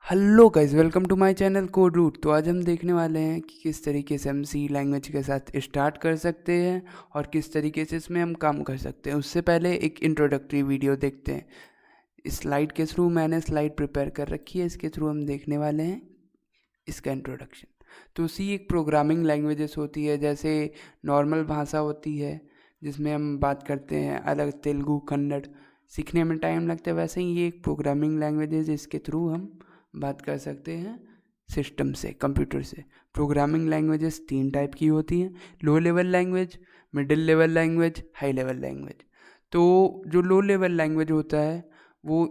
Hello guys, welcome to my channel Code Root. तो आज हम देखने वाले हैं कि किस तरीके से हम सी लैंग्वेज के साथ स्टार्ट कर सकते हैं और किस तरीके से इसमें हम काम कर सकते हैं। उससे पहले एक इंट्रोडक्टरी वीडियो देखते हैं। इस स्लाइड के थ्रू मैंने स्लाइड प्रिपेयर कर रखी है, इसके थ्रू हम देखने वाले हैं इसका इंट्रोडक्शन। तो सी एक प्रोग्रामिंग लैंग्वेजेस होती है, जैसे नॉर्मल भाषा होती है जिसमें हम बात करते हैं, अलग तेलुगु कन्नड़ सीखने में टाइम लगता है, वैसे ही ये एक प्रोग्रामिंग लैंग्वेज है जिसके थ्रू हम बात कर सकते हैं सिस्टम से, कंप्यूटर से। प्रोग्रामिंग लैंग्वेजेस 3 टाइप की होती हैं: low level language, middle level language, high level language. तो जो लो लेवल लैंग्वेज होता है वो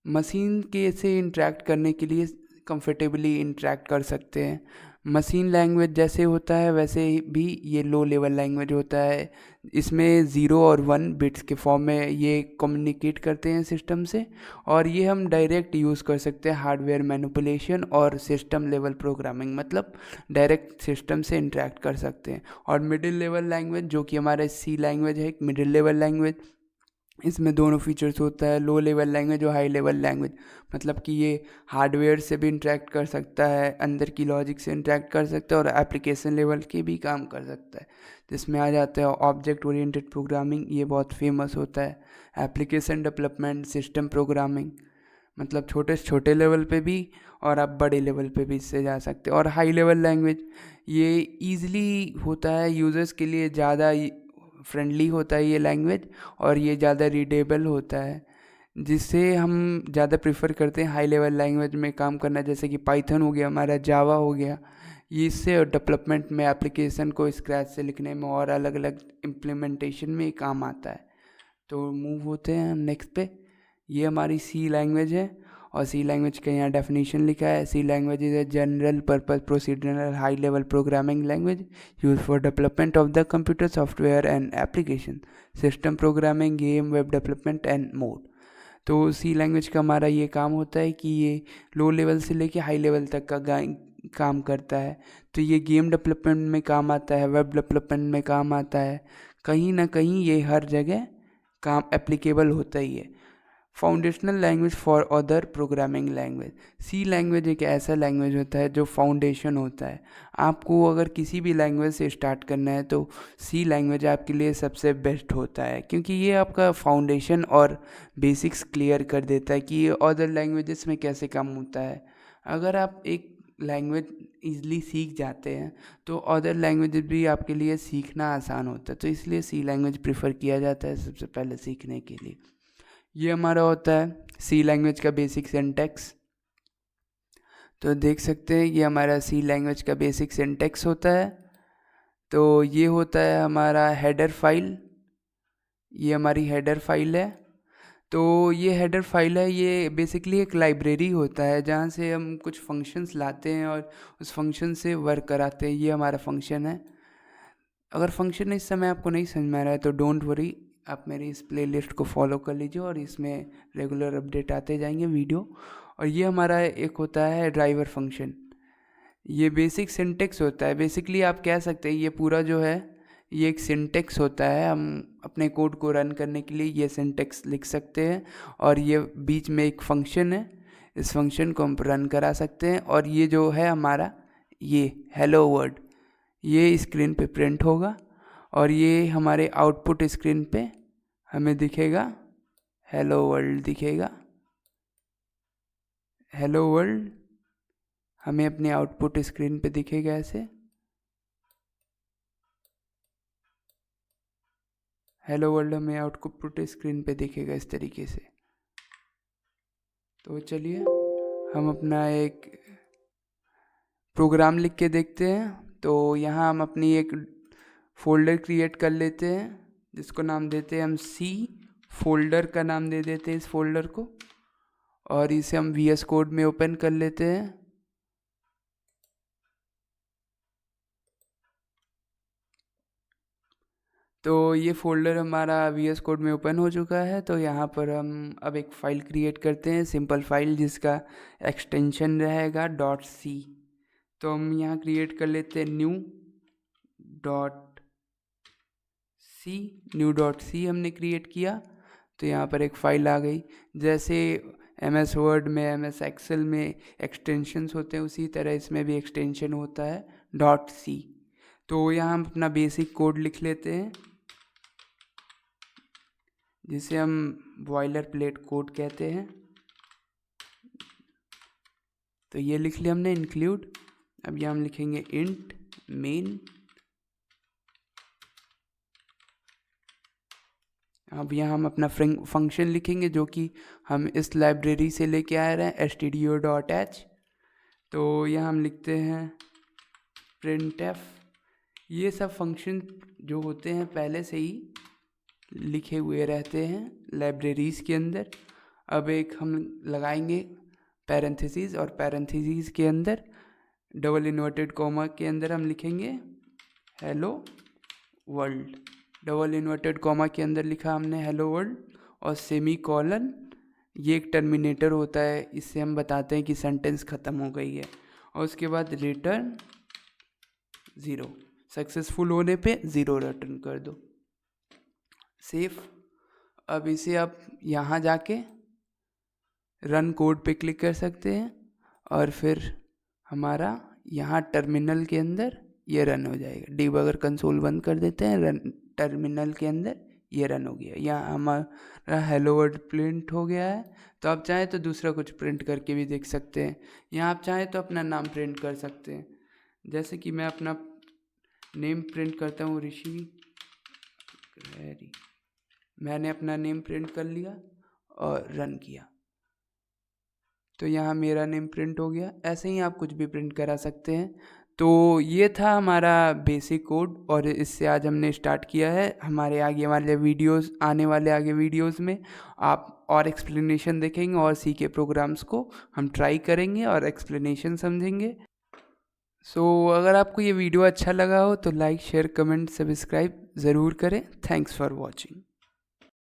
मशीन के से इंटरेक्ट करने के लिए कंफर्टेबली इंटरेक्ट कर सकते हैं। मशीन लैंग्वेज जैसे होता है वैसे भी ये लो लेवल लैंग्वेज होता है। इसमें 0 और 1 बिट्स के फॉर्म में ये कम्युनिकेट करते हैं सिस्टम से, और ये हम डायरेक्ट यूज़ कर सकते हैं हार्डवेयर मैनिपुलेशन और सिस्टम लेवल प्रोग्रामिंग, मतलब डायरेक्ट सिस्टम से इंटरेक्ट कर सकते हैं। और मिडिल लेवल लैंग्वेज जो कि हमारा सी लैंग्वेज है, एक मिडिल लेवल लैंग्वेज, इसमें दोनों फीचर्स होता है, लो लेवल लैंग्वेज और हाई लेवल लैंग्वेज। मतलब कि ये हार्डवेयर से भी इंटरेक्ट कर सकता है, अंदर की लॉजिक से इंटरेक्ट कर सकता है और एप्लीकेशन लेवल के भी काम कर सकता है। जिसमें आ जाता है ऑब्जेक्ट ओरिएंटेड प्रोग्रामिंग, ये बहुत फेमस होता है। एप्लीकेशन डेवलपमेंट, सिस्टम प्रोग्रामिंग, मतलब छोटे से छोटे लेवल पे भी और आप बड़े लेवल पे भी इससे जा सकते हैं। और हाई लेवल लैंग्वेज ये ईज़िली होता है यूज़र्स के लिए, ज़्यादा फ्रेंडली होता है ये लैंग्वेज, और ये ज़्यादा रीडेबल होता है, जिससे हम ज़्यादा प्रेफर करते हैं हाई लेवल लैंग्वेज में काम करना। जैसे कि पाइथन हो गया, हमारा जावा हो गया, ये इससे डेवलपमेंट में, एप्लीकेशन को स्क्रैच से लिखने में और अलग अलग इम्प्लीमेंटेशन में काम आता है। तो मूव होते हैं नेक्स्ट पे। ये हमारी सी लैंग्वेज है, और सी लैंग्वेज का यहाँ डेफिनेशन लिखा है: C language is a general purpose procedural high level programming language use for development of the computer software and application, system programming, game, web development and more. तो सी लैंग्वेज का हमारा ये काम होता है कि ये लो लेवल से लेके हाई लेवल तक का काम करता है। तो ये गेम डेवलपमेंट में काम आता है, वेब डेवलपमेंट में काम आता है, कहीं ना कहीं ये हर जगह काम एप्लीकेबल होता ही है। Foundational language for other programming language, C language एक ऐसा लैंग्वेज होता है जो फाउंडेशन होता है। आपको अगर किसी भी लैंग्वेज से स्टार्ट करना है तो सी लैंग्वेज आपके लिए सबसे बेस्ट होता है, क्योंकि ये आपका फाउंडेशन और बेसिक्स क्लियर कर देता है कि ये अदर लैंग्वेजेस में कैसे काम होता है। अगर आप एक लैंग्वेज ईज़िली सीख जाते हैं तो अदर लैंग्वेज भी आपके लिए सीखना आसान होता है। तो इसलिए सी लैंग्वेज प्रेफर किया जाता है सबसे पहले सीखने के लिए। ये हमारा होता है सी लैंग्वेज का बेसिक सिंटैक्स। तो देख सकते हैं ये हमारा सी लैंग्वेज का बेसिक सिंटैक्स होता है। तो ये होता है हमारा हेडर फाइल, ये हमारी हेडर फाइल है। तो ये हेडर फाइल है, ये बेसिकली एक लाइब्रेरी होता है जहाँ से हम कुछ फंक्शंस लाते हैं और उस फंक्शन से वर्क कराते हैं। ये हमारा फंक्शन है। अगर फंक्शन इस समय आपको नहीं समझ में आ रहा है तो डोंट वरी, आप मेरी इस प्लेलिस्ट को फॉलो कर लीजिए और इसमें रेगुलर अपडेट आते जाएंगे वीडियो। और ये हमारा एक होता है ड्राइवर फंक्शन, ये बेसिक सिंटेक्स होता है। बेसिकली आप कह सकते हैं ये पूरा जो है ये एक सिंटेक्स होता है। हम अपने कोड को रन करने के लिए ये सिंटेक्स लिख सकते हैं, और ये बीच में एक फंक्शन है, इस फंक्शन को हम रन करा सकते हैं। और ये जो है हमारा ये हेलो वर्ड, ये स्क्रीन पे प्रिंट होगा, और ये हमारे आउटपुट स्क्रीन पे हमें दिखेगा, हेलो वर्ल्ड दिखेगा। हेलो वर्ल्ड हमें अपने आउटपुट स्क्रीन पे दिखेगा ऐसे, हेलो वर्ल्ड हमें आउटपुट स्क्रीन पे दिखेगा इस तरीके से। तो चलिए हम अपना एक प्रोग्राम लिख के देखते हैं। तो यहाँ हम अपनी एक फोल्डर क्रिएट कर लेते हैं जिसको नाम देते हैं हम सी। फोल्डर का नाम दे देते हैं इस फोल्डर को, और इसे हम VS कोड में ओपन कर लेते हैं। तो ये फोल्डर हमारा VS कोड में ओपन हो चुका है। तो यहाँ पर हम अब एक फ़ाइल क्रिएट करते हैं, सिंपल फाइल जिसका एक्सटेंशन रहेगा .c। तो हम यहाँ क्रिएट कर लेते हैं डॉट न्यू डॉट सी हमने क्रिएट किया। तो यहाँ पर एक फ़ाइल आ गई। जैसे MS वर्ड में, MS एक्सेल में एक्सटेंशंस होते हैं, उसी तरह इसमें भी एक्सटेंशन होता है .c। तो यहाँ हम अपना बेसिक कोड लिख लेते हैं, जिसे हम बॉयलर प्लेट कोड कहते हैं। तो ये लिख लिया हमने इंक्लूड। अब यहाँ हम लिखेंगे इंट मेन। अब यहाँ हम अपना फंक्शन लिखेंगे जो कि हम इस लाइब्रेरी से लेके आ रहे हैं stdio.h। तो यहाँ हम लिखते हैं printf। ये सब फंक्शन जो होते हैं पहले से ही लिखे हुए रहते हैं लाइब्रेरीज़ के अंदर। अब एक हम लगाएंगे पैरेंथेसिस, और पैरेंथेसिस के अंदर डबल इन्वर्टेड कॉमा के अंदर हम लिखेंगे hello world. Double inverted comma के अंदर लिखा हमने हेलो वर्ल्ड, और सेमी कॉलन ये एक टर्मिनेटर होता है, इससे हम बताते हैं कि सेंटेंस ख़त्म हो गई है। और उसके बाद रिटर्न 0, सक्सेसफुल होने पे 0 रिटर्न कर दो। सेव। अब इसे आप यहाँ जाके रन कोड पे क्लिक कर सकते हैं, और फिर हमारा यहाँ टर्मिनल के अंदर ये रन हो जाएगा। डिबगर कंसोल बंद कर देते हैं, रन टर्मिनल के अंदर ये रन हो गया। यहाँ हमारा हेलो वर्ल्ड प्रिंट हो गया है। तो आप चाहें तो दूसरा कुछ प्रिंट करके भी देख सकते हैं। यहाँ आप चाहें तो अपना नाम प्रिंट कर सकते हैं, जैसे कि मैं अपना नेम प्रिंट करता हूँ, ऋषि। मैंने अपना नेम प्रिंट कर लिया और रन किया, तो यहाँ मेरा नेम प्रिंट हो गया। ऐसे ही आप कुछ भी प्रिंट करा सकते हैं। तो ये था हमारा बेसिक कोड, और इससे आज हमने स्टार्ट किया है। हमारे आगे वाले वीडियोस, आने वाले आगे वीडियोस में आप और एक्सप्लेनेशन देखेंगे, और सी के प्रोग्राम्स को हम ट्राई करेंगे और एक्सप्लेनेशन समझेंगे। सो अगर आपको ये वीडियो अच्छा लगा हो तो लाइक, शेयर, कमेंट, सब्सक्राइब ज़रूर करें। Thanks for watching.